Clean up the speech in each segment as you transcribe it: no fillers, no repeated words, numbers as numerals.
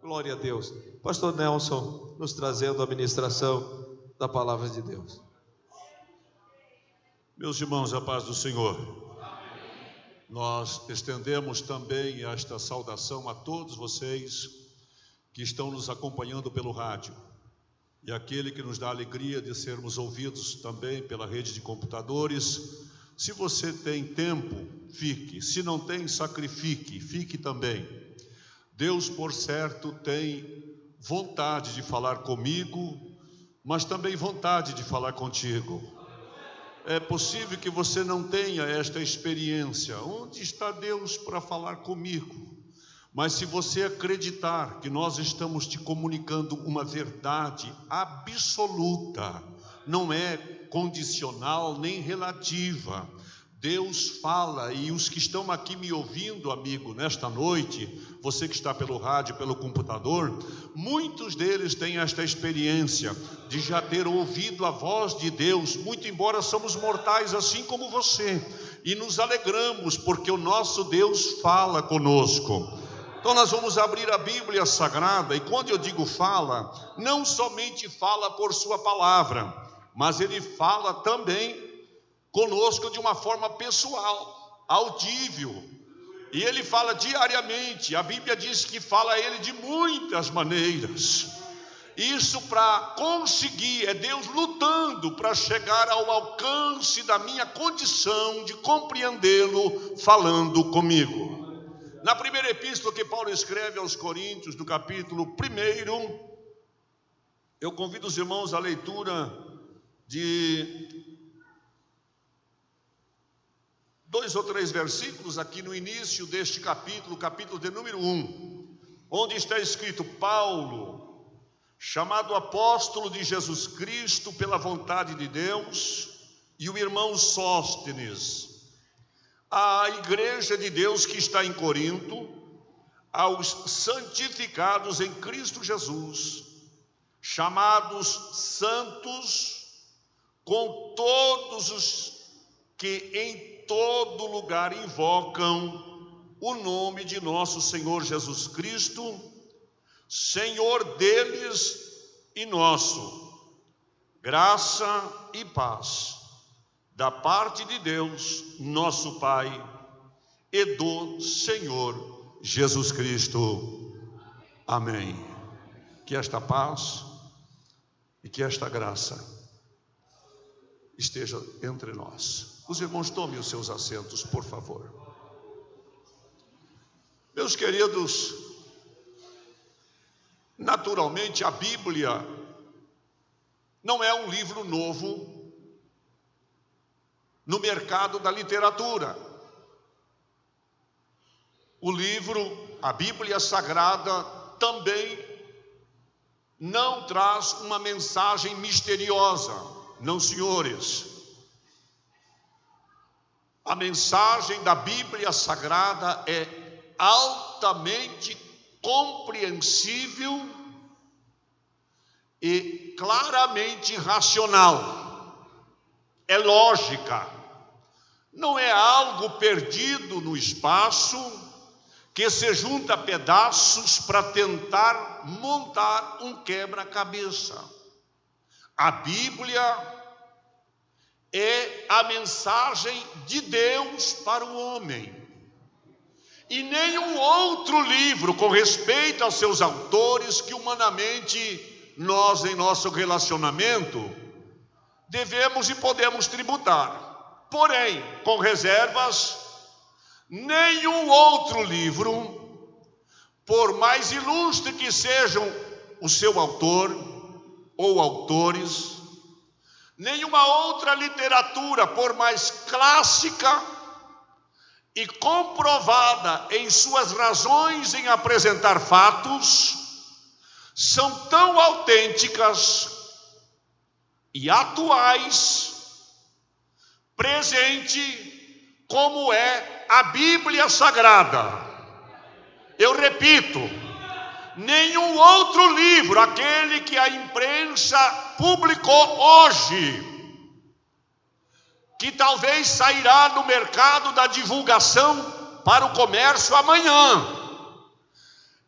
Glória a Deus. Pastor Nelson nos trazendo a ministração da palavra de Deus. Meus irmãos, a paz do Senhor. Nós estendemos também esta saudação a todos vocês que estão nos acompanhando pelo rádio e aquele que nos dá a alegria de sermos ouvidos também pela rede de computadores. Se você tem tempo, fique. Se não tem, sacrifique, fique também. Deus, por certo, tem vontade de falar comigo, mas também vontade de falar contigo. É possível que você não tenha esta experiência. Onde está Deus para falar comigo? Mas se você acreditar que nós estamos te comunicando uma verdade absoluta, não é condicional nem relativa. Deus fala, e os que estão aqui me ouvindo, amigo, nesta noite, você que está pelo rádio, pelo computador, muitos deles têm esta experiência de já ter ouvido a voz de Deus, muito embora somos mortais assim como você, e nos alegramos porque o nosso Deus fala conosco. Então nós vamos abrir a Bíblia Sagrada, e quando eu digo fala, não somente fala por sua palavra, mas ele fala também conosco de uma forma pessoal, audível, e ele fala diariamente. A Bíblia diz que fala a ele de muitas maneiras. Isso para conseguir, é Deus lutando para chegar ao alcance da minha condição de compreendê-lo falando comigo. Na primeira epístola que Paulo escreve aos Coríntios, no capítulo 1, eu convido os irmãos à leitura de 2 ou 3 versículos aqui no início deste capítulo, capítulo de número 1, onde está escrito: Paulo, chamado apóstolo de Jesus Cristo pela vontade de Deus, e o irmão Sóstenes, a igreja de Deus que está em Corinto, aos santificados em Cristo Jesus, chamados santos, com todos os que em todo lugar invocam o nome de nosso Senhor Jesus Cristo, Senhor deles e nosso. Graça e paz da parte de Deus, nosso Pai, e do Senhor Jesus Cristo. Amém. Que esta paz e que esta graça esteja entre nós. Os irmãos, tomem os seus assentos, por favor. Meus queridos, naturalmente a Bíblia não é um livro novo no mercado da literatura. O livro, a Bíblia Sagrada, também não traz uma mensagem misteriosa, não, senhores. A mensagem da Bíblia Sagrada é altamente compreensível e claramente racional. É lógica. Não é algo perdido no espaço que se junta a pedaços para tentar montar um quebra-cabeça. A Bíblia é a mensagem de Deus para o homem. E nenhum outro livro com respeito aos seus autores que humanamente nós, em nosso relacionamento, devemos e podemos tributar. Porém, com reservas, nenhum outro livro, por mais ilustre que sejam o seu autor ou autores, nenhuma outra literatura, por mais clássica e comprovada em suas razões em apresentar fatos, são tão autênticas e atuais, presente, como é a Bíblia Sagrada. Eu repito, nenhum outro livro, aquele que a imprensa publicou hoje, que talvez sairá no mercado da divulgação para o comércio amanhã,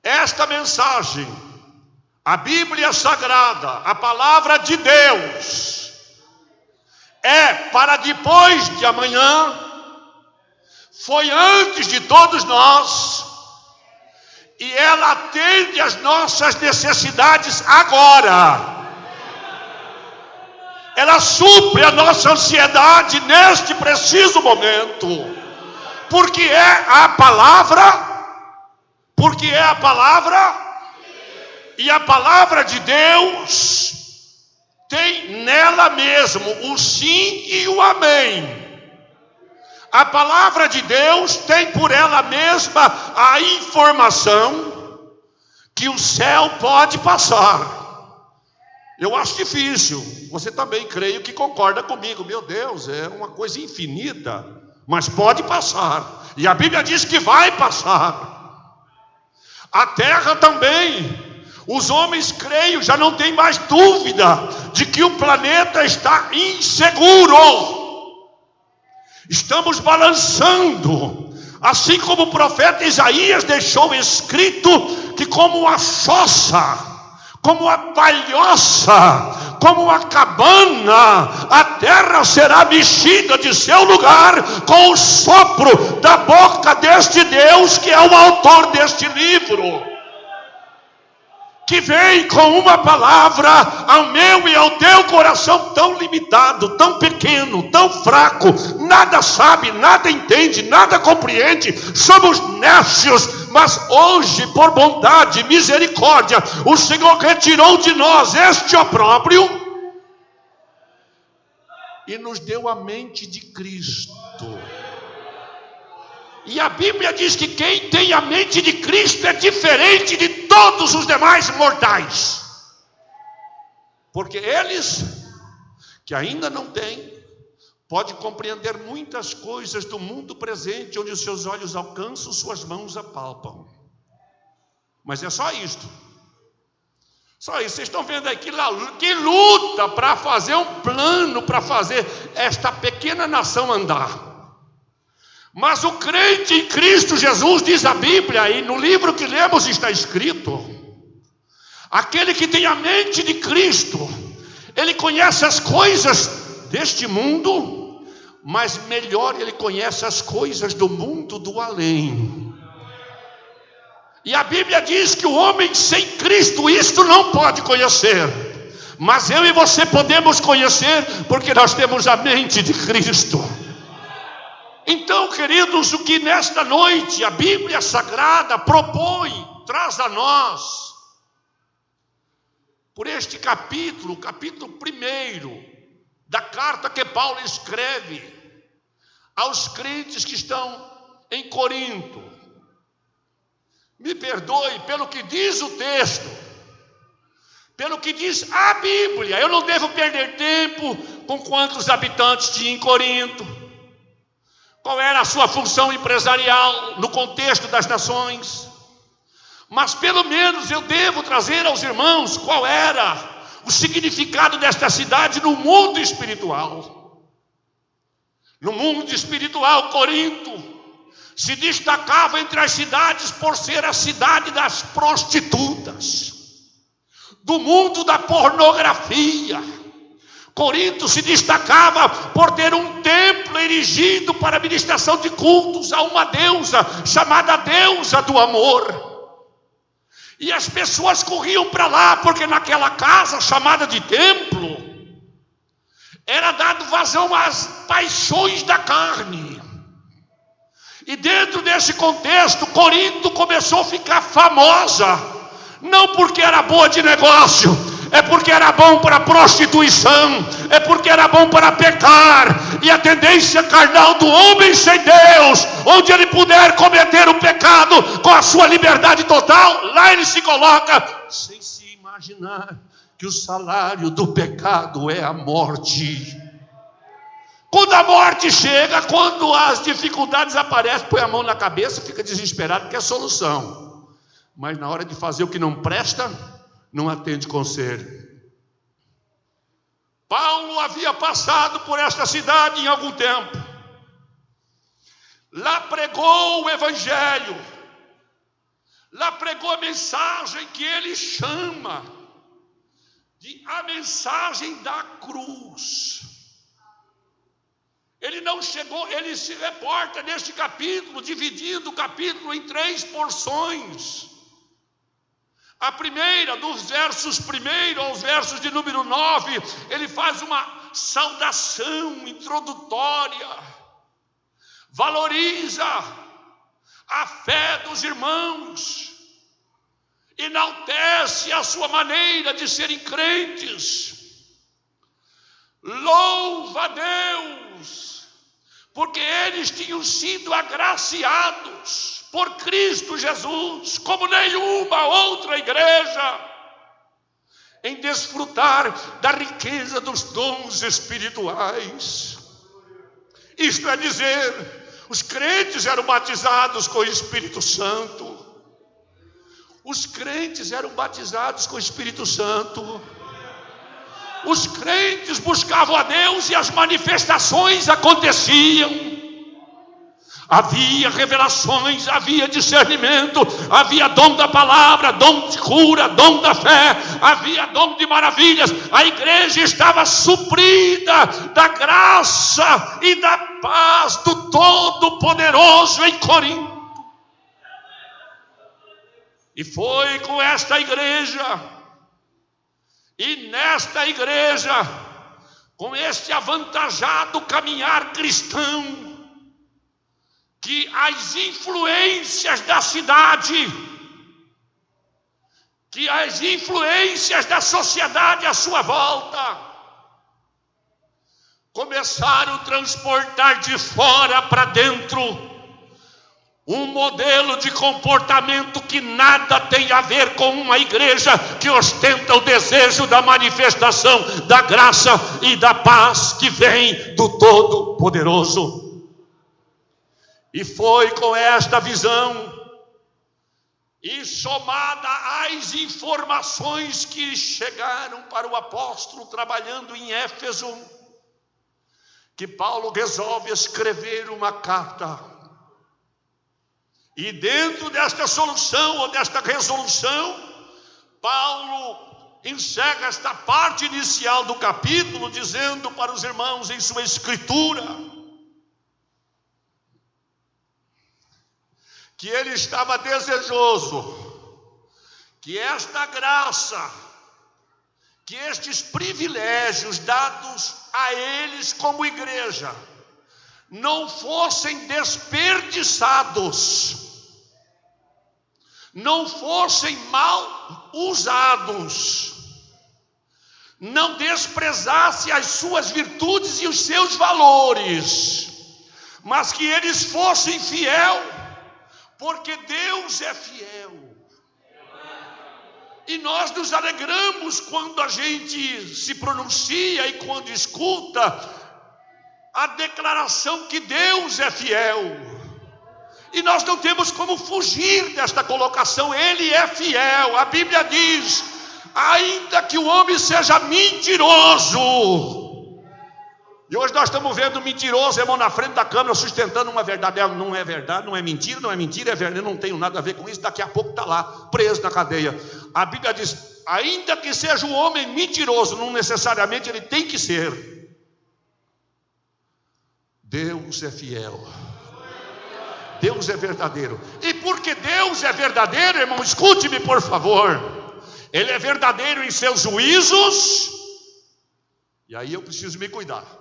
esta mensagem, a Bíblia Sagrada, a palavra de Deus, é para depois de amanhã, foi antes de todos nós, e ela atende às nossas necessidades agora. Ela supre a nossa ansiedade neste preciso momento, porque é a palavra, e a palavra de Deus tem nela mesmo o sim e o amém. A palavra de Deus tem por ela mesma a informação que o céu pode passar. Eu acho difícil, você também creio que concorda comigo. Meu Deus, é uma coisa infinita, mas pode passar. E a Bíblia diz que vai passar. A terra também. Os homens, creio, já não tem mais dúvida de que o planeta está inseguro. Estamos balançando, assim como o profeta Isaías deixou escrito que como a choça, como a palhoça, como a cabana, a terra será mexida de seu lugar com o sopro da boca deste Deus que é o autor deste livro, que vem com uma palavra ao meu e ao teu coração tão limitado, tão pequeno, tão fraco, nada sabe, nada entende, nada compreende, somos nécios, mas hoje, por bondade e misericórdia, o Senhor retirou de nós este opróbrio e nos deu a mente de Cristo. E a Bíblia diz que quem tem a mente de Cristo é diferente de todos os demais mortais. Porque eles, que ainda não têm, podem compreender muitas coisas do mundo presente, onde os seus olhos alcançam, suas mãos apalpam. Mas é só isto. Só isso. Vocês estão vendo aí que luta para fazer um plano, para fazer esta pequena nação andar. Mas o crente em Cristo Jesus, diz a Bíblia, e no livro que lemos está escrito, aquele que tem a mente de Cristo, ele conhece as coisas deste mundo, mas melhor ele conhece as coisas do mundo do além. E a Bíblia diz que o homem sem Cristo isto não pode conhecer, mas eu e você podemos conhecer, porque nós temos a mente de Cristo. Então, queridos, o que nesta noite a Bíblia Sagrada propõe, traz a nós, por este capítulo 1 da carta que Paulo escreve aos crentes que estão em Corinto. Me perdoe pelo que diz o texto, pelo que diz a Bíblia. Eu não devo perder tempo com quantos habitantes tinha em Corinto, qual era a sua função empresarial no contexto das nações, mas pelo menos eu devo trazer aos irmãos qual era o significado desta cidade no mundo espiritual. No mundo espiritual, Corinto se destacava entre as cidades por ser a cidade das prostitutas, do mundo da pornografia. Corinto se destacava por ter um templo erigido para a ministração de cultos a uma deusa, chamada deusa do amor. E as pessoas corriam para lá, porque naquela casa chamada de templo, era dado vazão às paixões da carne. E dentro desse contexto, Corinto começou a ficar famosa, não porque era boa de negócio, é porque era bom para a prostituição, é porque era bom para pecar, e a tendência carnal do homem sem Deus, onde ele puder cometer o pecado com a sua liberdade total, lá ele se coloca, sem se imaginar que o salário do pecado é a morte. Quando a morte chega, quando as dificuldades aparecem, põe a mão na cabeça, fica desesperado, porque é solução. Mas na hora de fazer o que não presta, não atende conselho. Paulo havia passado por esta cidade em algum tempo. Lá pregou o evangelho. lá pregou a mensagem que ele chama de a mensagem da cruz. Ele não chegou, ele se reporta neste capítulo, dividindo o capítulo em 3 porções. A primeira, dos versos 1 aos versos de número 9, ele faz uma saudação introdutória, valoriza a fé dos irmãos, enaltece a sua maneira de serem crentes, louva a Deus, porque eles tinham sido agraciados por Cristo Jesus, como nenhuma outra igreja, em desfrutar da riqueza dos dons espirituais. Isto é dizer, os crentes eram batizados com o Espírito Santo. Os crentes eram batizados com o Espírito Santo. Os crentes buscavam a Deus e as manifestações aconteciam. Havia revelações, havia discernimento, havia dom da palavra, dom de cura, dom da fé, havia dom de maravilhas. A igreja estava suprida da graça e da paz do Todo-Poderoso em Corinto. E foi com esta igreja, e nesta igreja, com este avantajado caminhar cristão, que as influências da cidade, que as influências da sociedade à sua volta, começaram a transportar de fora para dentro um modelo de comportamento que nada tem a ver com uma igreja que ostenta o desejo da manifestação da graça e da paz que vem do Todo-Poderoso. E foi com esta visão, e somada às informações que chegaram para o apóstolo trabalhando em Éfeso, que Paulo resolve escrever uma carta. E dentro desta solução, ou desta resolução, Paulo encerra esta parte inicial do capítulo, dizendo para os irmãos em sua escritura, que ele estava desejoso que esta graça, que estes privilégios dados a eles como igreja, não fossem desperdiçados, não fossem mal usados, não desprezasse as suas virtudes e os seus valores, mas que eles fossem fiel, porque Deus é fiel. E nós nos alegramos quando a gente se pronuncia e quando escuta a declaração que Deus é fiel. E nós não temos como fugir desta colocação, Ele é fiel. A Bíblia diz, ainda que o homem seja mentiroso. E hoje nós estamos vendo mentiroso, irmão, na frente da câmera, sustentando uma verdade. Não é verdade, não é mentira, não é mentira, é verdade. Eu não tenho nada a ver com isso, daqui a pouco está lá, preso na cadeia. A Bíblia diz, ainda que seja um homem mentiroso, não necessariamente ele tem que ser. Deus é fiel. Deus é verdadeiro. E porque Deus é verdadeiro, irmão, escute-me por favor. Ele é verdadeiro em seus juízos. E aí eu preciso me cuidar.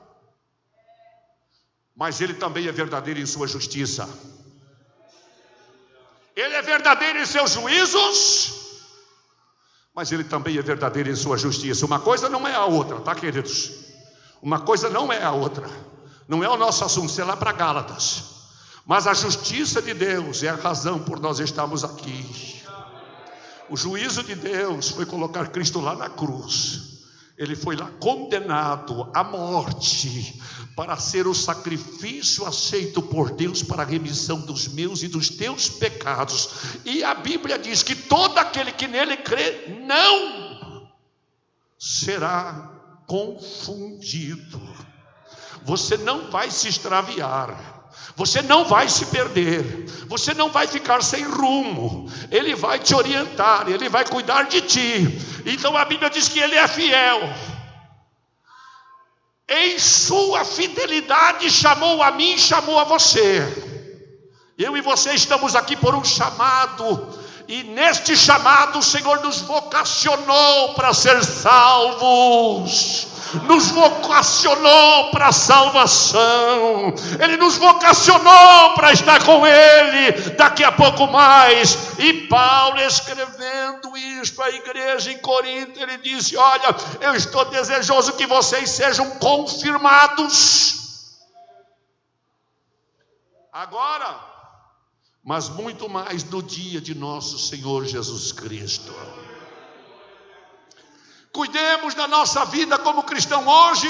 Mas Ele também é verdadeiro em sua justiça. Ele é verdadeiro em seus juízos, mas Ele também é verdadeiro em sua justiça. Uma coisa não é a outra, tá, queridos? Uma coisa não é a outra. Não é o nosso assunto, sei lá para Gálatas. Mas a justiça de Deus é a razão por nós estarmos aqui. O juízo de Deus foi colocar Cristo lá na cruz. Ele foi lá condenado à morte para ser o sacrifício aceito por Deus para a remissão dos meus e dos teus pecados. E a Bíblia diz que todo aquele que nele crê não será confundido. Você não vai se extraviar. Você não vai se perder, você não vai ficar sem rumo. Ele vai te orientar, Ele vai cuidar de ti. Então a Bíblia diz que Ele é fiel. Em sua fidelidade chamou a mim, chamou a você. Eu e você estamos aqui por um chamado. E neste chamado o Senhor nos vocacionou para ser salvos. Nos vocacionou para a salvação. Ele nos vocacionou para estar com Ele daqui a pouco mais. E Paulo, escrevendo isto à igreja em Corinto, ele disse: olha, eu estou desejoso que vocês sejam confirmados agora, mas muito mais no dia de nosso Senhor Jesus Cristo. Cuidemos da nossa vida como cristão hoje,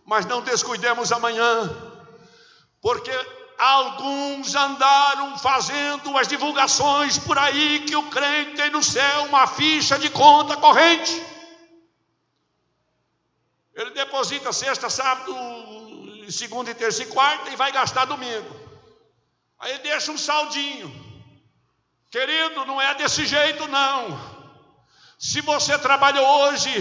mas não descuidemos amanhã, porque alguns andaram fazendo as divulgações por aí que o crente tem no céu uma ficha de conta corrente. Ele deposita sexta, sábado, segunda e terça e quarta e vai gastar domingo. Aí ele deixa um saldinho. Querido, não é desse jeito não. Se você trabalhou hoje,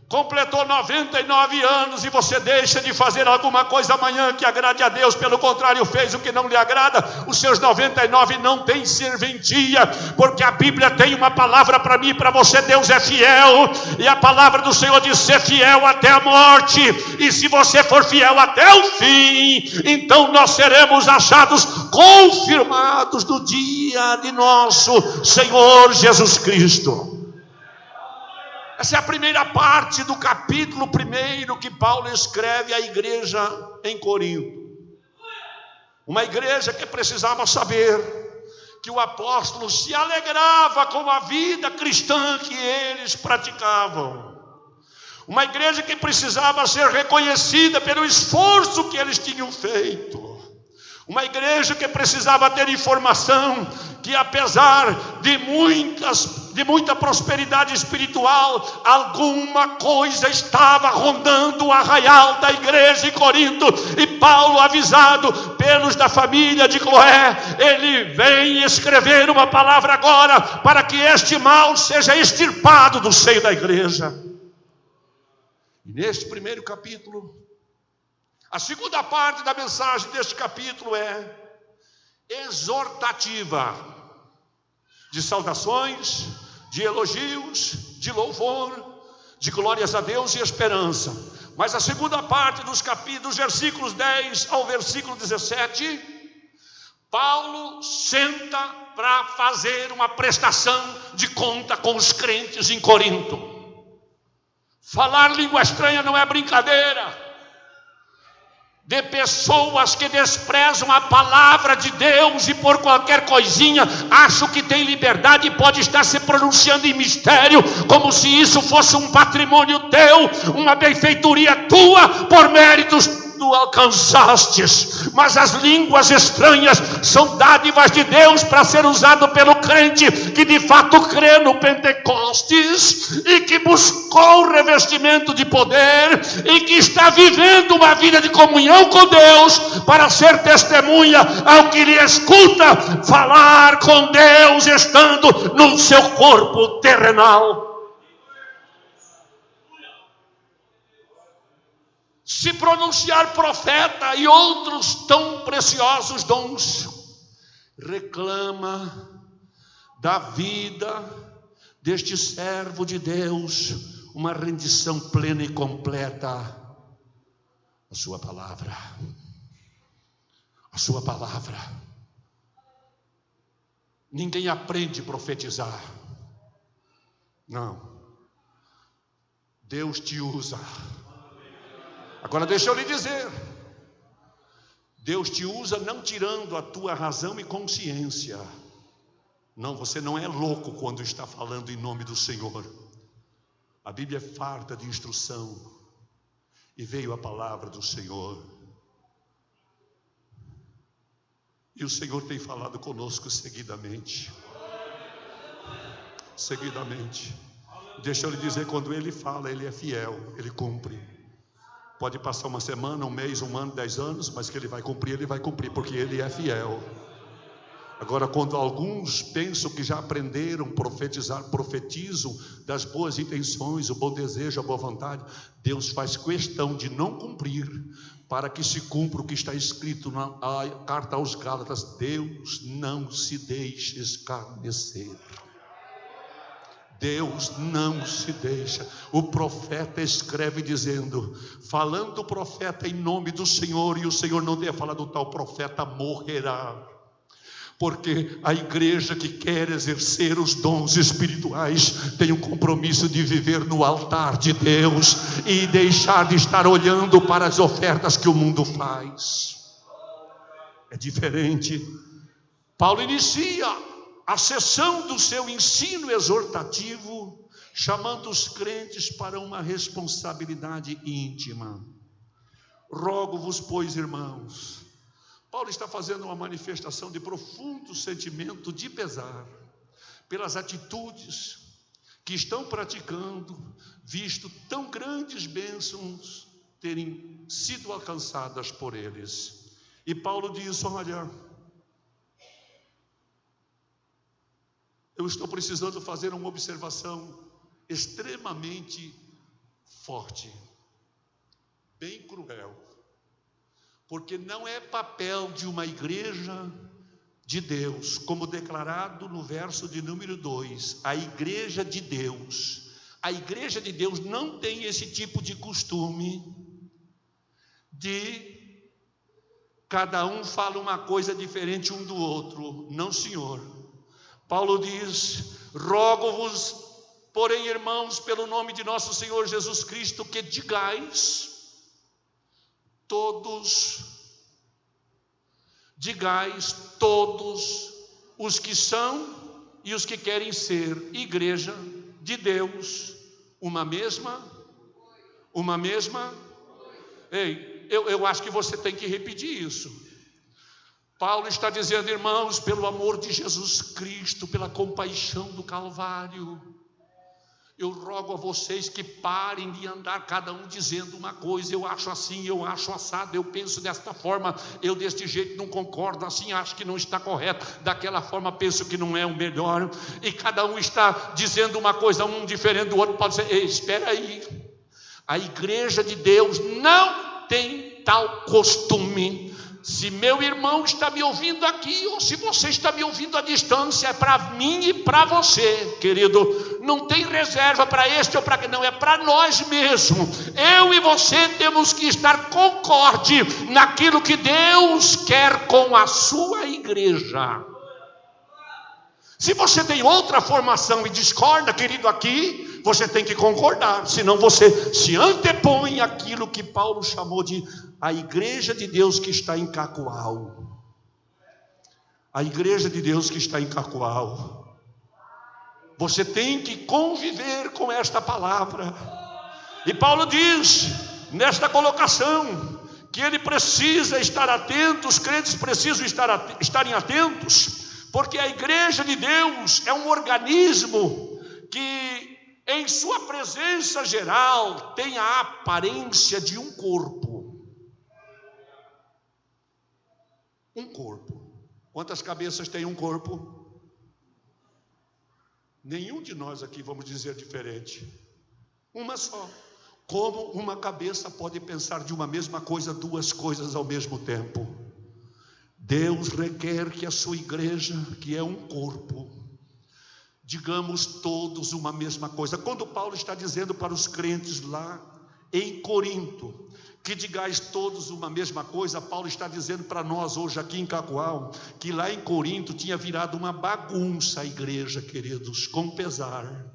completou 99 anos e você deixa de fazer alguma coisa amanhã que agrade a Deus, pelo contrário, fez o que não lhe agrada, os seus 99 não têm serventia, porque a Bíblia tem uma palavra para mim e para você: Deus é fiel, e a palavra do Senhor diz: ser fiel até a morte, e se você for fiel até o fim, então nós seremos achados confirmados no dia de nosso Senhor Jesus Cristo. Essa é a primeira parte do capítulo 1 que Paulo escreve à igreja em Corinto. Uma igreja que precisava saber que o apóstolo se alegrava com a vida cristã que eles praticavam. Uma igreja que precisava ser reconhecida pelo esforço que eles tinham feito. Uma igreja que precisava ter informação que, apesar de muita prosperidade espiritual, alguma coisa estava rondando o arraial da igreja em Corinto. E Paulo, avisado pelos da família de Cloé, ele vem escrever uma palavra agora para que este mal seja extirpado do seio da igreja. E neste primeiro capítulo, a segunda parte da mensagem deste capítulo é exortativa, de saudações, de elogios, de louvor, de glórias a Deus e esperança. Mas a segunda parte dos capítulos, versículos 10 ao versículo 17, Paulo senta para fazer uma prestação de conta com os crentes em Corinto. Falar língua estranha não é brincadeira. De pessoas que desprezam a palavra de Deus e por qualquer coisinha acham que tem liberdade e pode estar se pronunciando em mistério, como se isso fosse um patrimônio teu, uma benfeitoria tua, por méritos tu alcançastes. Mas as línguas estranhas são dádivas de Deus para ser usado pelo crente que de fato crê no Pentecostes e que buscou o revestimento de poder e que está vivendo uma vida de comunhão com Deus para ser testemunha ao que lhe escuta falar com Deus estando no seu corpo terrenal. Se pronunciar profeta e outros tão preciosos dons, reclama da vida deste servo de Deus uma rendição plena e completa à sua palavra. A sua palavra. Ninguém aprende a profetizar. Não. Deus te usa. Agora deixa eu lhe dizer, Deus te usa não tirando a tua razão e consciência. Não, você não é louco quando está falando em nome do Senhor. A Bíblia é farta de instrução e veio a palavra do Senhor. E o Senhor tem falado conosco seguidamente. Seguidamente. Deixa eu lhe dizer, quando Ele fala, Ele é fiel, Ele cumpre. Pode passar uma semana, um mês, um ano, 10 anos, mas que ele vai cumprir, porque ele é fiel. Agora, quando alguns pensam que já aprenderam profetizar, profetizam das boas intenções, o bom desejo, a boa vontade, Deus faz questão de não cumprir, para que se cumpra o que está escrito na carta aos Gálatas: Deus não se deixa escarnecer. Deus não se deixa. O profeta escreve dizendo, falando o profeta em nome do Senhor, e o Senhor não deve falar do tal profeta, morrerá. Porque a igreja que quer exercer os dons espirituais tem um compromisso de viver no altar de Deus e deixar de estar olhando para as ofertas que o mundo faz. É diferente. Paulo inicia a sessão do seu ensino exortativo, chamando os crentes para uma responsabilidade íntima. Rogo-vos, pois, irmãos. Paulo está fazendo uma manifestação de profundo sentimento de pesar pelas atitudes que estão praticando, visto tão grandes bênçãos terem sido alcançadas por eles. E Paulo diz: olha, eu estou precisando fazer uma observação extremamente forte, bem cruel, porque não é papel de uma igreja de Deus, como declarado no verso de número 2, a igreja de Deus não tem esse tipo de costume de cada um fala uma coisa diferente um do outro. Não, senhor. Paulo diz: rogo-vos, porém, irmãos, pelo nome de nosso Senhor Jesus Cristo, que digais todos os que são e os que querem ser igreja de Deus, uma mesma. Ei, eu acho que você tem que repetir isso. Paulo está dizendo: irmãos, pelo amor de Jesus Cristo, pela compaixão do Calvário, eu rogo a vocês que parem de andar cada um dizendo uma coisa. Eu acho assim, eu acho assado, eu penso desta forma, eu deste jeito não concordo, assim acho que não está correto, daquela forma penso que não é o melhor, e cada um está dizendo uma coisa, um diferente do outro. Pode dizer: ei, espera aí, a igreja de Deus não tem tal costume. Se meu irmão está me ouvindo aqui, ou se você está me ouvindo à distância, é para mim e para você, querido. Não tem reserva para este ou para aquele, não, é para nós mesmos. Eu e você temos que estar concorde naquilo que Deus quer com a sua igreja. Se você tem outra formação e discorda, querido, aqui, você tem que concordar, senão você se antepõe àquilo que Paulo chamou de a igreja de Deus que está em Cacoal. A igreja de Deus que está em Cacoal. Você tem que conviver com esta palavra. E Paulo diz, nesta colocação, que ele precisa estar atento, os crentes precisam estarem atentos, porque a igreja de Deus é um organismo que, em sua presença geral, tem a aparência de um corpo. Um corpo. Quantas cabeças tem um corpo? Nenhum de nós aqui vamos dizer diferente. Uma só. Como uma cabeça pode pensar de uma mesma coisa, duas coisas ao mesmo tempo? Deus requer que a sua igreja, que é um corpo, digamos todos uma mesma coisa. Quando Paulo está dizendo para os crentes lá em Corinto, que digais todos uma mesma coisa, Paulo está dizendo para nós hoje aqui em Cacoal, que lá em Corinto tinha virado uma bagunça a igreja, queridos, com pesar,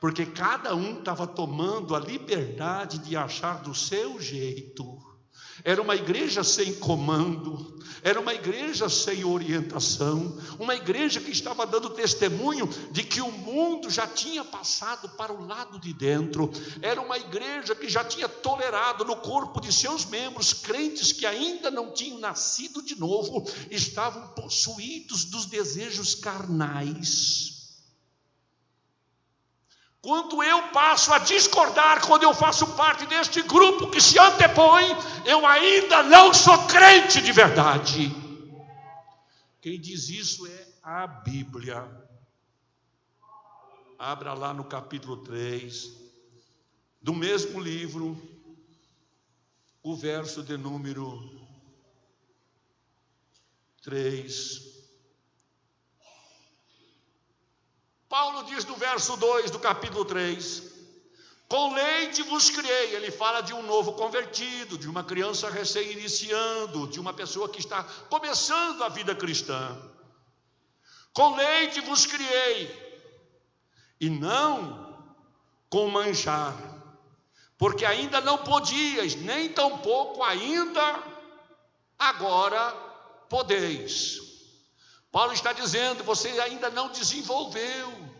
porque cada um estava tomando a liberdade de achar do seu jeito. Era uma igreja sem comando, era uma igreja sem orientação, uma igreja que estava dando testemunho de que o mundo já tinha passado para o lado de dentro. Era uma igreja que já tinha tolerado no corpo de seus membros crentes que ainda não tinham nascido de novo, estavam possuídos dos desejos carnais. Quando eu passo a discordar, quando eu faço parte deste grupo que se antepõe, eu ainda não sou crente de verdade. Quem diz isso é a Bíblia. Abra lá no capítulo 3, do mesmo livro, o verso de número 3. Paulo diz no verso 2 do capítulo 3: com leite vos criei. Ele fala de um novo convertido, de uma criança recém-iniciando, de uma pessoa que está começando a vida cristã. Com leite vos criei, e não com manjar, porque ainda não podíeis, nem tampouco ainda agora podeis. Paulo está dizendo: você ainda não desenvolveu,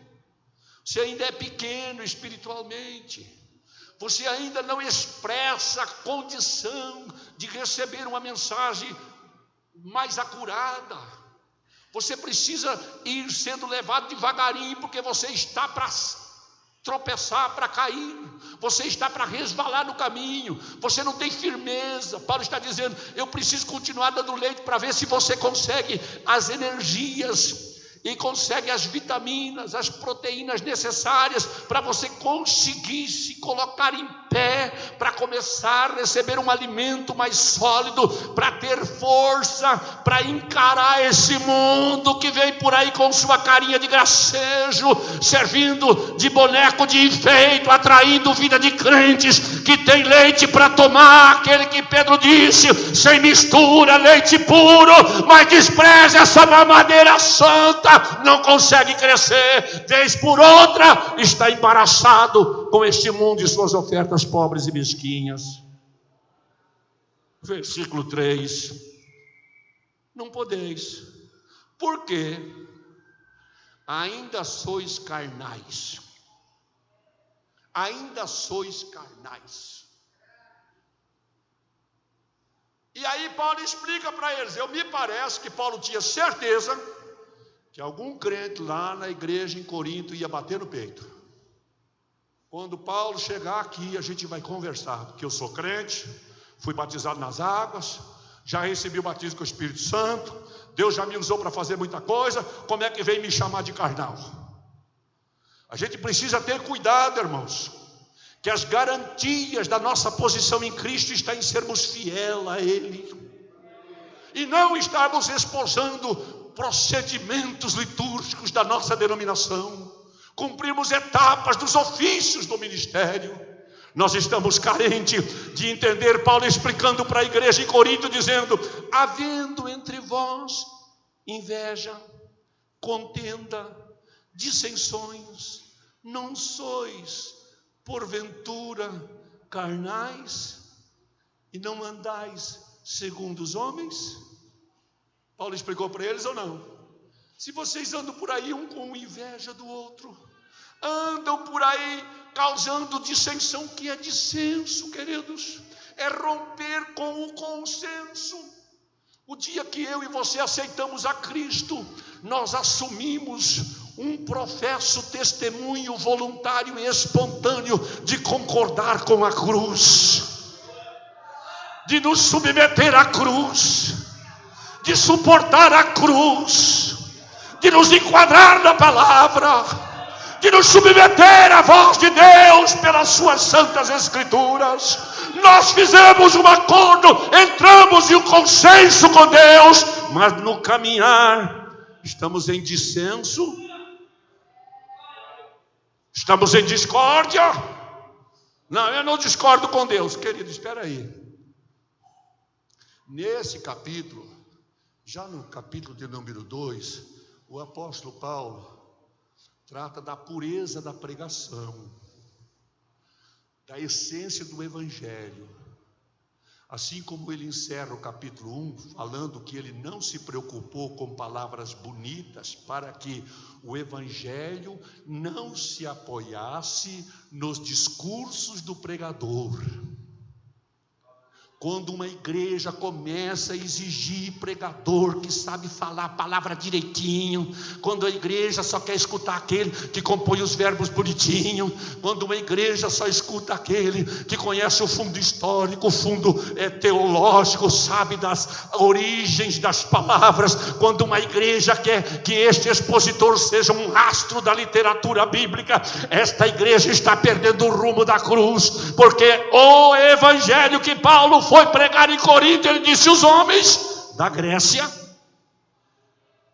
você ainda é pequeno espiritualmente, você ainda não expressa a condição de receber uma mensagem mais acurada. Você precisa ir sendo levado devagarinho, porque você está para tropeçar, para cair, você está para resvalar no caminho, você não tem firmeza. Paulo está dizendo: eu preciso continuar dando leite para ver se você consegue as energias e consegue as vitaminas, as proteínas necessárias para você conseguir se colocar em pé, para começar a receber um alimento mais sólido, para ter força, para encarar esse mundo que vem por aí com sua carinha de gracejo, servindo de boneco de enfeite, atraindo vida de crentes que tem leite para tomar, aquele que Pedro disse, sem mistura, leite puro, mas despreza essa mamadeira santa, não consegue crescer, vez por outra está embaraçado com este mundo e suas ofertas pobres e mesquinhas. Versículo 3: não podeis, porque ainda sois carnais. Ainda sois carnais. E aí Paulo explica para eles. Me parece que Paulo tinha certeza que algum crente lá na igreja em Corinto ia bater no peito. Quando Paulo chegar aqui, a gente vai conversar, porque eu sou crente, fui batizado nas águas, já recebi o batismo com o Espírito Santo, Deus já me usou para fazer muita coisa, como é que vem me chamar de carnal? A gente precisa ter cuidado, irmãos, que as garantias da nossa posição em Cristo estão em sermos fiéis a Ele, e não estarmos esposando procedimentos litúrgicos da nossa denominação, cumprimos etapas dos ofícios do ministério. Nós estamos carentes de entender Paulo explicando para a igreja em Corinto, dizendo: havendo entre vós inveja, contenda, dissensões, não sois porventura carnais e não andais segundo os homens? Paulo explicou para eles ou não? Se vocês andam por aí um com inveja do outro, andam por aí causando dissensão, que é dissenso, queridos, é romper com o consenso. O dia que eu e você aceitamos a Cristo, nós assumimos um professo testemunho voluntário e espontâneo de concordar com a cruz, de nos submeter à cruz, de suportar a cruz, de nos enquadrar na palavra, de nos submeter à voz de Deus pelas suas santas escrituras. Nós fizemos um acordo, entramos em um consenso com Deus, mas no caminhar estamos em dissenso, estamos em discórdia. Não, eu não discordo com Deus, querido, espera aí. Nesse capítulo, já no capítulo de número 2, o apóstolo Paulo trata da pureza da pregação, da essência do evangelho. Assim como ele encerra o capítulo 1, falando que ele não se preocupou com palavras bonitas, para que o evangelho não se apoiasse nos discursos do pregador. Quando uma igreja começa a exigir pregador que sabe falar a palavra direitinho, quando a igreja só quer escutar aquele que compõe os verbos bonitinho, quando uma igreja só escuta aquele que conhece o fundo histórico, o fundo teológico, sabe das origens das palavras, quando uma igreja quer que este expositor seja um astro da literatura bíblica, esta igreja está perdendo o rumo da cruz, porque o evangelho que Paulo foi pregar em Corinto, ele disse: os homens da Grécia,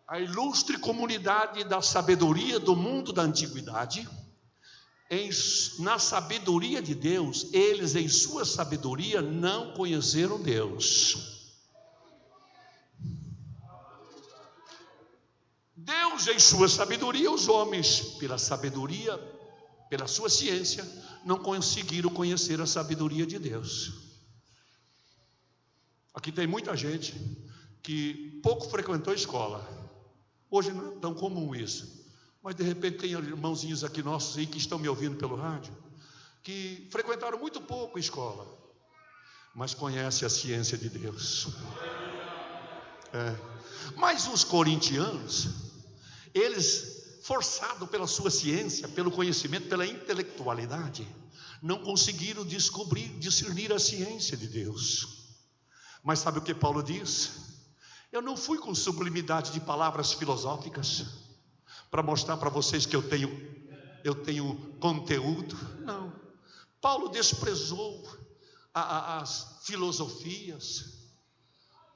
a ilustre comunidade da sabedoria do mundo da antiguidade, na sabedoria de Deus, eles em sua sabedoria não conheceram Deus. Deus em sua sabedoria, os homens pela sabedoria, pela sua ciência, não conseguiram conhecer a sabedoria de Deus. Aqui tem muita gente que pouco frequentou a escola. Hoje não é tão comum isso, mas de repente tem irmãozinhos aqui nossos aí que estão me ouvindo pelo rádio, que frequentaram muito pouco a escola, mas conhecem a ciência de Deus. Mas os corintianos, eles, forçados pela sua ciência, pelo conhecimento, pela intelectualidade, não conseguiram discernir a ciência de Deus. Mas sabe o que Paulo diz? Eu não fui com sublimidade de palavras filosóficas para mostrar para vocês que eu tenho conteúdo. Não. Paulo desprezou as filosofias.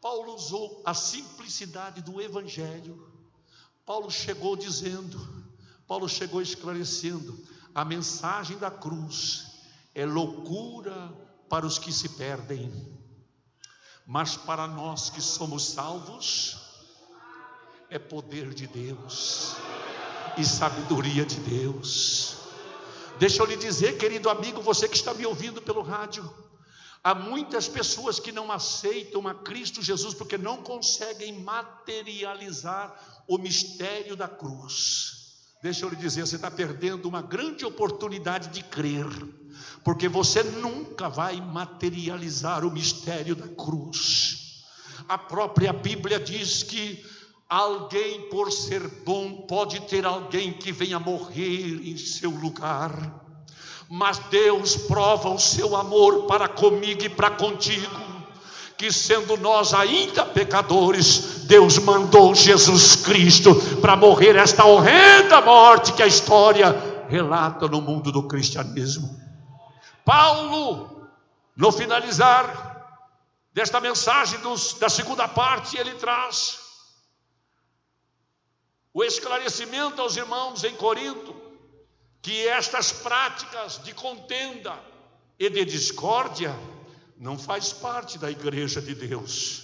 Paulo usou a simplicidade do evangelho. Paulo chegou esclarecendo: a mensagem da cruz é loucura para os que se perdem, mas para nós que somos salvos, é poder de Deus e sabedoria de Deus. Deixa eu lhe dizer, querido amigo, você que está me ouvindo pelo rádio, há muitas pessoas que não aceitam a Cristo Jesus porque não conseguem materializar o mistério da cruz. Deixa eu lhe dizer, você está perdendo uma grande oportunidade de crer, porque você nunca vai materializar o mistério da cruz. A própria Bíblia diz que alguém, por ser bom, pode ter alguém que venha morrer em seu lugar, mas Deus prova o seu amor para comigo e para contigo, que sendo nós ainda pecadores, Deus mandou Jesus Cristo para morrer esta horrenda morte que a história relata no mundo do cristianismo. Paulo, no finalizar desta mensagem da segunda parte, ele traz o esclarecimento aos irmãos em Corinto, que estas práticas de contenda e de discórdia não faz parte da igreja de Deus,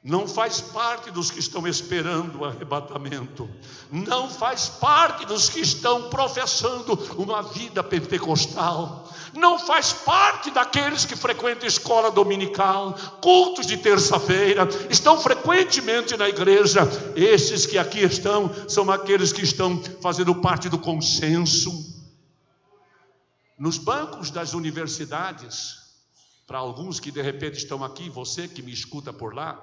não faz parte dos que estão esperando o arrebatamento, não faz parte dos que estão professando uma vida pentecostal, não faz parte daqueles que frequentam escola dominical, cultos de terça-feira, estão frequentemente na igreja. Esses que aqui estão são aqueles que estão fazendo parte do consenso. Nos bancos das universidades, para alguns que de repente estão aqui, você que me escuta por lá,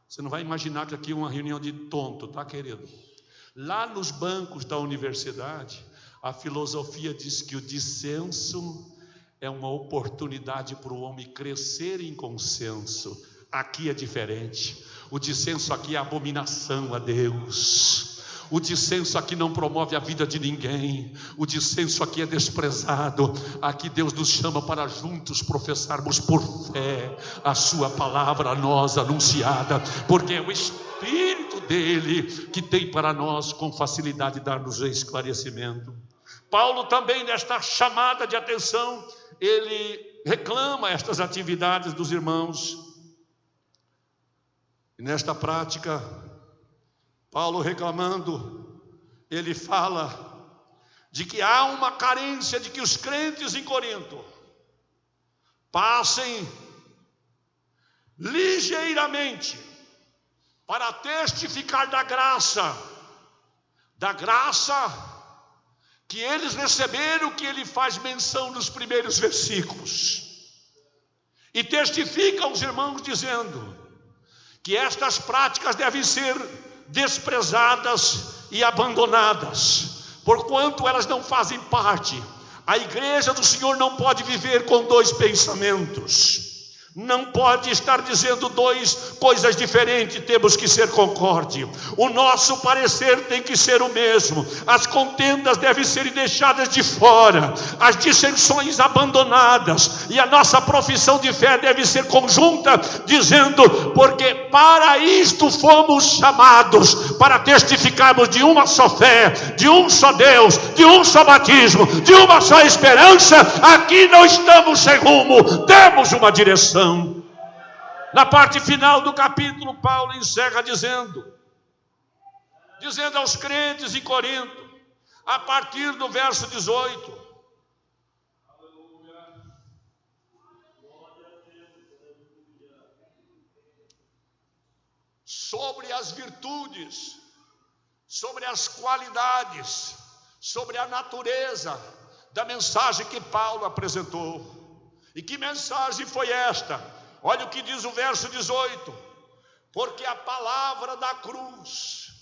você não vai imaginar que aqui é uma reunião de tonto, tá, querido? Lá nos bancos da universidade, a filosofia diz que o dissenso é uma oportunidade para o homem crescer em consenso. Aqui é diferente. O dissenso aqui é abominação a Deus. O dissenso aqui não promove a vida de ninguém. O dissenso aqui é desprezado. Aqui Deus nos chama para juntos professarmos por fé a sua palavra a nós anunciada, porque é o Espírito dele que tem para nós com facilidade dar-nos esclarecimento. Paulo também, nesta chamada de atenção, ele reclama estas atividades dos irmãos. E nesta prática, Paulo reclamando, ele fala de que há uma carência de que os crentes em Corinto passem ligeiramente para testificar da graça que eles receberam, que ele faz menção nos primeiros versículos. E testifica aos irmãos dizendo que estas práticas devem ser desprezadas e abandonadas, porquanto elas não fazem parte. A igreja do Senhor não pode viver com dois pensamentos, não pode estar dizendo duas coisas diferentes, temos que ser concorde. O nosso parecer tem que ser o mesmo, as contendas devem ser deixadas de fora, as dissensões abandonadas, e a nossa profissão de fé deve ser conjunta, dizendo, porque para isto fomos chamados, para testificarmos de uma só fé, de um só Deus, de um só batismo, de uma só esperança. Aqui não estamos sem rumo, temos uma direção. Na parte final do capítulo, Paulo encerra dizendo aos crentes em Corinto, a partir do verso 18: sobre as virtudes, sobre as qualidades, sobre a natureza da mensagem que Paulo apresentou. E que mensagem foi esta? Olha o que diz o verso 18: porque a palavra da cruz.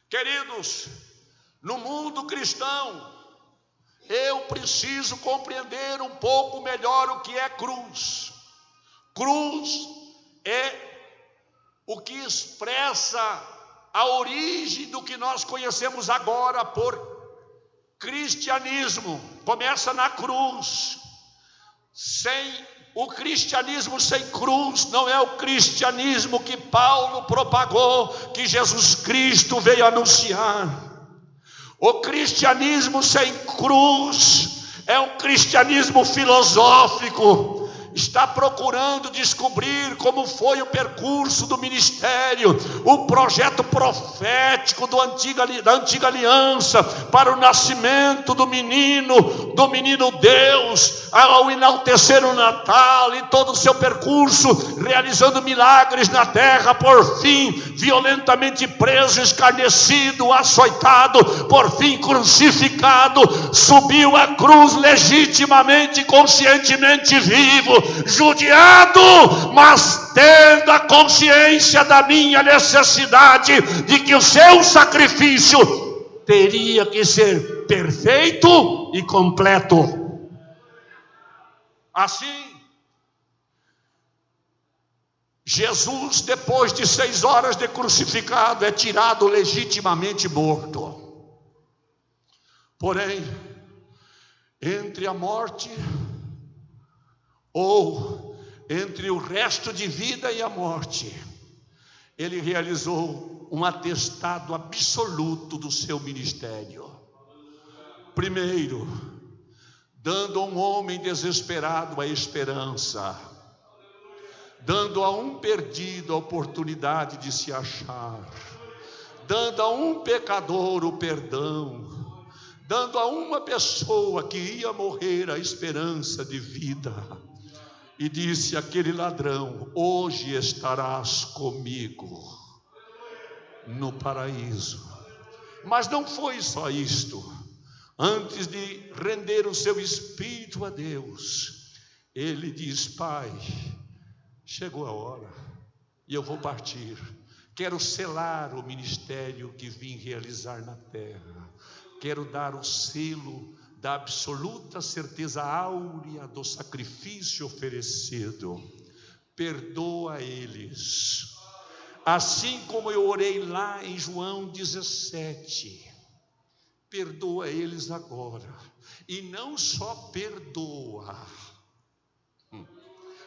Queridos, no mundo cristão, eu preciso compreender um pouco melhor o que é cruz. Cruz é o que expressa a origem do que nós conhecemos agora por cristianismo. Começa na cruz. O cristianismo sem cruz não é o cristianismo que Paulo propagou, que Jesus Cristo veio anunciar. O cristianismo sem cruz é um cristianismo filosófico, está procurando descobrir como foi o percurso do ministério, o projeto profético da antiga aliança, para o nascimento do menino Deus, ao enaltecer o Natal e todo o seu percurso, realizando milagres na terra, por fim, violentamente preso, escarnecido, açoitado, por fim crucificado, subiu à cruz legitimamente, conscientemente vivo, judiado, mas tendo a consciência da minha necessidade de que o seu sacrifício teria que ser perfeito e completo. Assim, Jesus, depois de 6 horas de crucificado, é tirado legitimamente morto. Porém, entre a morte ou entre o resto de vida e a morte, ele realizou um atestado absoluto do seu ministério. Primeiro, dando a um homem desesperado a esperança, dando a um perdido a oportunidade de se achar, dando a um pecador o perdão, dando a uma pessoa que ia morrer a esperança de vida. E disse àquele ladrão: hoje estarás comigo no paraíso. Mas não foi só isto. Antes de render o seu espírito a Deus, ele diz: Pai, chegou a hora e eu vou partir. Quero selar o ministério que vim realizar na terra. Quero dar o selo da absoluta certeza áurea do sacrifício oferecido. Perdoa eles, assim como eu orei lá em João 17. Perdoa eles agora. E não só perdoa.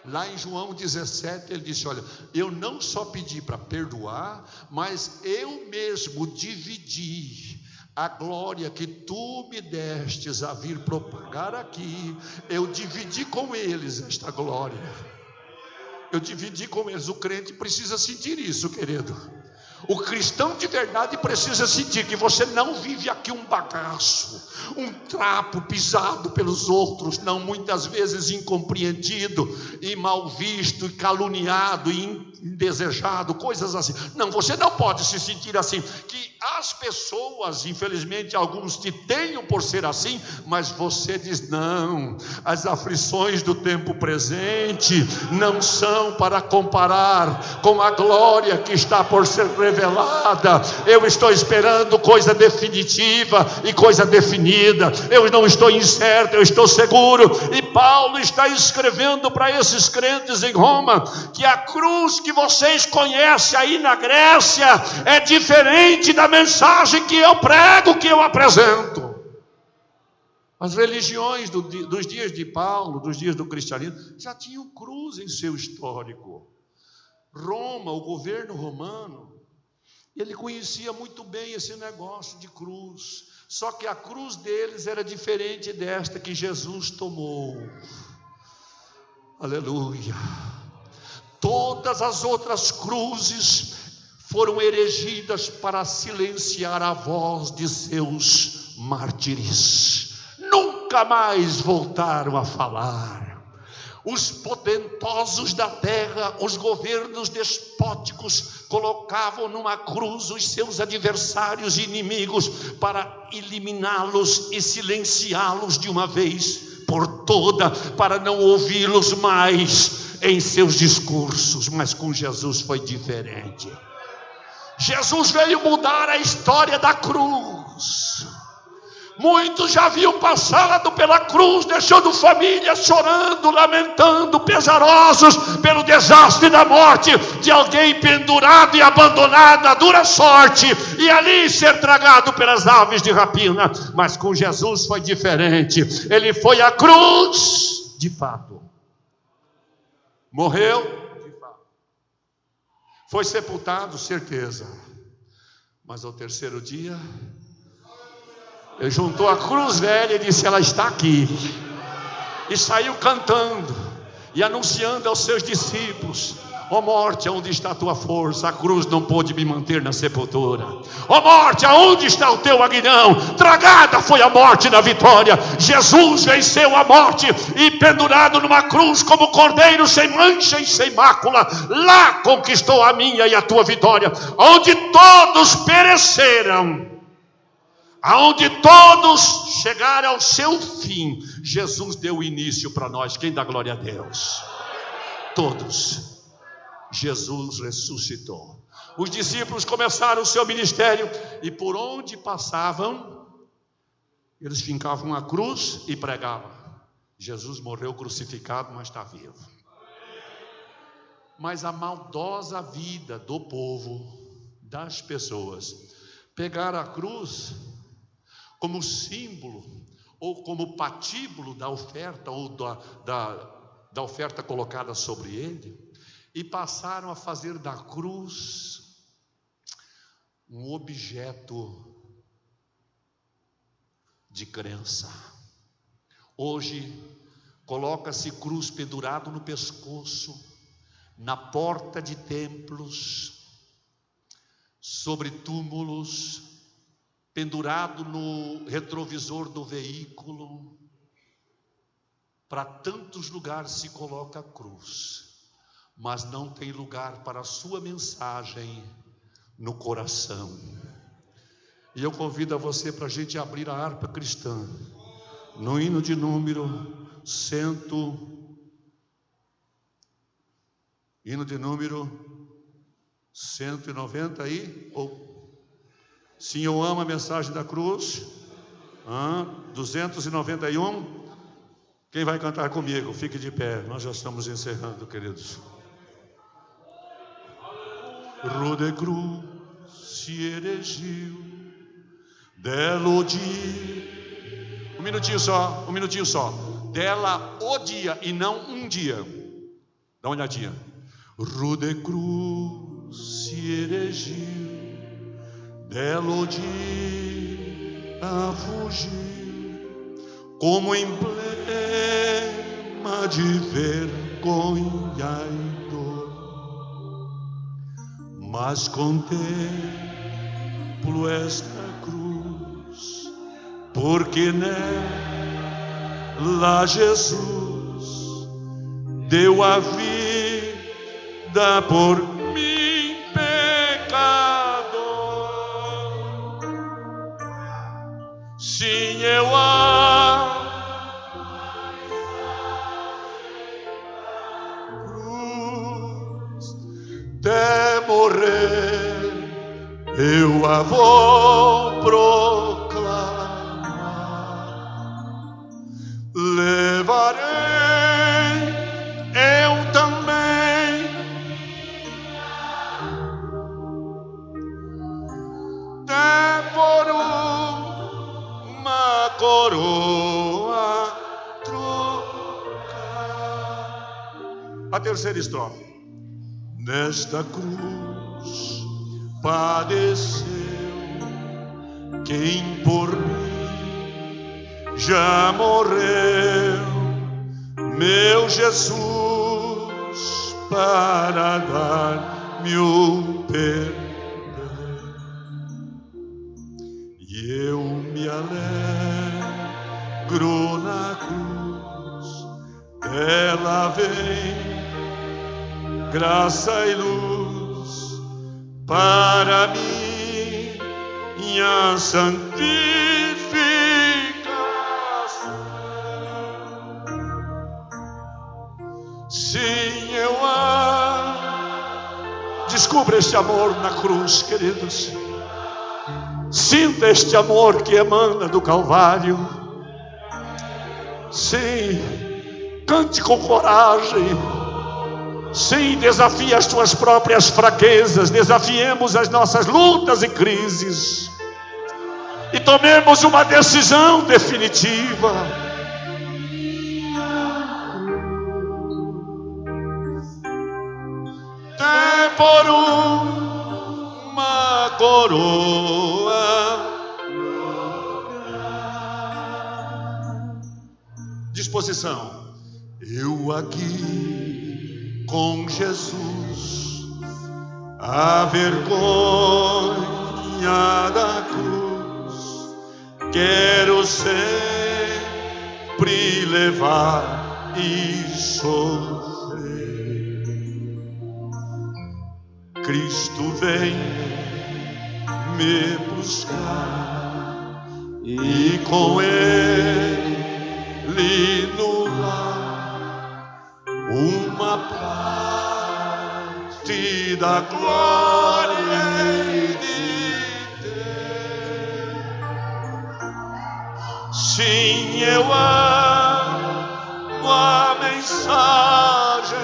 Lá em João 17 ele disse: olha, eu não só pedi para perdoar, mas eu mesmo dividi a glória que tu me destes a vir propagar aqui. Eu dividi com eles esta glória. Eu dividi com eles. O crente precisa sentir isso, querido. O cristão de verdade precisa sentir que você não vive aqui um bagaço, um trapo pisado pelos outros, não, muitas vezes incompreendido e mal visto, e caluniado e indesejado, coisas assim. Não, você não pode se sentir assim. Que as pessoas, infelizmente alguns te tenham por ser assim, mas você diz: não, as aflições do tempo presente não são para comparar com a glória que está por ser revelada. Eu estou esperando coisa definitiva e coisa definida. Eu não estou incerto, eu estou seguro. E Paulo está escrevendo para esses crentes em Roma que a cruz que vocês conhecem aí na Grécia é diferente da mensagem que eu prego, que eu apresento. As religiões dos dias de Paulo, dos dias do cristianismo, já tinham cruz em seu histórico. Roma, o governo romano, ele conhecia muito bem esse negócio de cruz. Só que a cruz deles era diferente desta que Jesus tomou. Aleluia. Todas as outras cruzes foram erigidas para silenciar a voz de seus mártires. Nunca mais voltaram a falar. Os potentosos da terra, os governos despóticos, colocavam numa cruz os seus adversários e inimigos para eliminá-los e silenciá-los de uma vez por toda, para não ouvi-los mais em seus discursos. Mas com Jesus foi diferente. Jesus veio mudar a história da cruz. Muitos já haviam passado pela cruz, deixando famílias chorando, lamentando, pesarosos pelo desastre da morte de alguém pendurado e abandonado à dura sorte, e ali ser tragado pelas aves de rapina. Mas com Jesus foi diferente. Ele foi à cruz de fato, morreu de fato, foi sepultado, certeza, mas ao terceiro dia ele juntou a cruz velha e disse: ela está aqui. E saiu cantando e anunciando aos seus discípulos: ó morte, aonde está a tua força? A cruz não pôde me manter na sepultura. Ó morte, aonde está o teu aguilhão? Tragada foi a morte na vitória. Jesus venceu a morte e, pendurado numa cruz como cordeiro sem mancha e sem mácula, lá conquistou a minha e a tua vitória. Onde todos pereceram, aonde todos chegaram ao seu fim, Jesus deu início para nós. Quem dá glória a Deus? Todos. Jesus ressuscitou. Os discípulos começaram o seu ministério e por onde passavam, eles fincavam a cruz e pregavam: Jesus morreu crucificado, mas está vivo. Mas a maldosa vida do povo, das pessoas, pegaram a cruz como símbolo ou como patíbulo da oferta, ou da oferta colocada sobre ele, e passaram a fazer da cruz um objeto de crença. Hoje coloca-se cruz pendurado no pescoço, na porta de templos, sobre túmulos, pendurado no retrovisor do veículo. Para tantos lugares se coloca a cruz, mas não tem lugar para a sua mensagem no coração. E eu convido a você para a gente abrir a harpa cristã, no hino de número 190 aí, sim, eu amo a mensagem da cruz. 291. Quem vai cantar comigo? Fique de pé, nós já estamos encerrando, queridos. Rude cruz se erigiu, dela o dia. Um minutinho só. Dela o dia e não um dia. Dá uma olhadinha. Rude cruz se erigiu, dela o dia a fugir, como emblema de vergonha e dor. mas contemplo esta cruz, porque nela Jesus deu a vida por mim, pecador. Sim, eu até morrer, eu a vou proclamar. Levarei eu também até por uma coroa trocar. A terceira estrofe. Nesta cruz padeceu quem por mim já morreu, meu Jesus, para dar-me o perdão. E eu me alegro na cruz, ela vem graça e luz para minha santificação. Sim, eu amo. Descubra este amor na cruz, queridos. Sinta este amor que emana do Calvário. Sim, cante com coragem. Sim, desafie as tuas próprias fraquezas, desafiemos as nossas lutas e crises e tomemos uma decisão definitiva. Até por uma coroa, disposição. Eu aqui com Jesus, a vergonha da cruz, quero sempre levar e sofrer. Cristo vem me buscar e com Ele no lar uma parte da glória de ter. Sim, eu amo a mensagem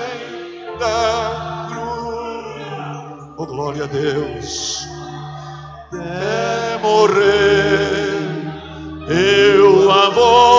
da cruz. Oh, glória a Deus. Até morrer eu a vou